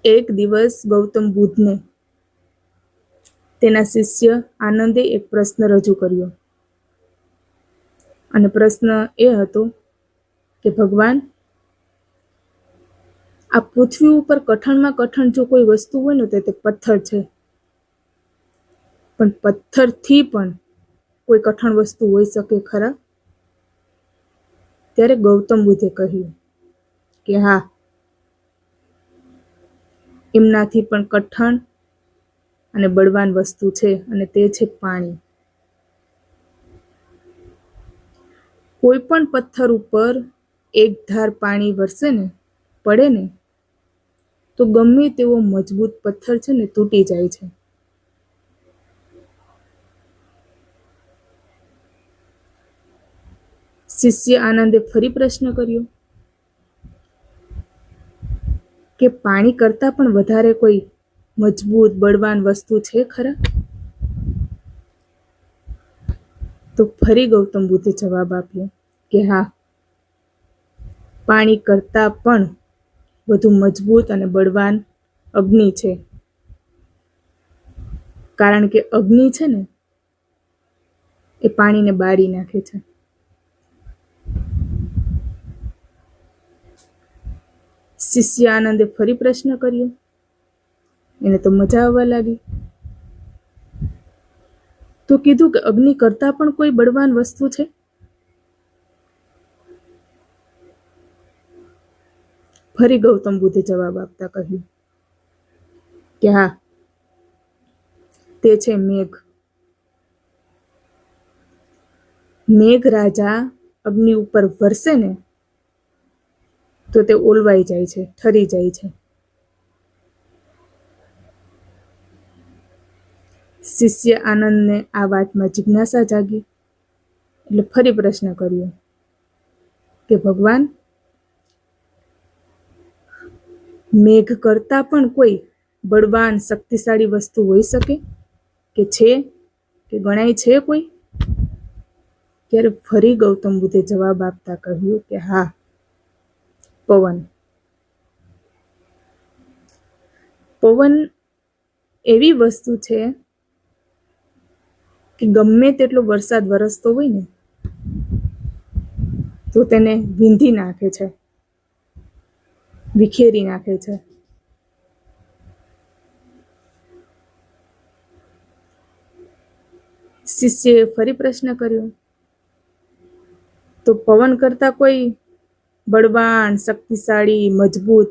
એક દિવસ ગૌતમ બુદ્ધને તેના શિષ્ય આનંદે એક પ્રશ્ન રજૂ કર્યો, અને પ્રશ્ન એ હતો કે ભગવાન, આ પૃથ્વી ઉપર કઠણમાં કઠણ જો કોઈ વસ્તુ હોય ને તો તે પથ્થર છે, પણ પથ્થરથી પણ કોઈ કઠણ વસ્તુ હોઈ શકે ખરા? ત્યારે ગૌતમ બુદ્ધે કહ્યું કે હા, એમનાથી પણ કઠણ અને બળવાન વસ્તુ છે, અને તે છે પાણી. કોઈ પણ પથ્થર ઉપર એક ધાર પાણી વરસે ને, પડે ને, તો ગમે તેવો મજબૂત પથ્થર છે ને તૂટી જાય છે. શિષ્ય આનંદે ફરી પ્રશ્ન કર્યો કે પાણી કરતાં પણ વધારે કોઈ મજબૂત બળવાન વસ્તુ છે ખરા? તો ફરી ગૌતમ બુદ્ધે જવાબ આપ્યો કે હા, પાણી કરતાં પણ વધુ મજબૂત અને બળવાન અગ્નિ છે. કારણ કે અગ્નિ છે ને એ પાણીને બાળી નાખે છે. શિષ્ય આનંદે ફરી પ્રશ્ન કર્યો. એને તો મજા આવવા લાગી. તો કીધું કે અગ્નિ કરતાં પણ કોઈ બળવાન વસ્તુ છે? ફરી ગૌતમ બુદ્ધે જવાબ આપતા કહ્યું કે હા, તે છે મેઘ. મેઘ રાજા અગ્નિ ઉપર વરસે ને તો તે ઓલવાઈ જાય છે, ઠરી જાય છે. શિષ્ય આનંદને આ વાતમાં જિજ્ઞાસા જાગી, એટલે ફરી પ્રશ્ન કર્યો કે ભગવાન, મેઘ કરતાં પણ કોઈ બળવાન શક્તિશાળી વસ્તુ હોઈ શકે કે છે, કે ગણાય છે કોઈ? ત્યારે ફરી ગૌતમ બુદ્ધે જવાબ આપતા કહ્યું કે હા, પવન. પવન એવી વસ્તુ છે કે ગમે તેટલો વરસાદ વરસતો હોય ને તો તેને વીંધી નાખે છે, વિખેરી નાખે છે. શિષ્યએ ફરી પ્રશ્ન કર્યો, તો પવન કરતાં કોઈ બળવાન, શક્તિશાળી, મજબૂત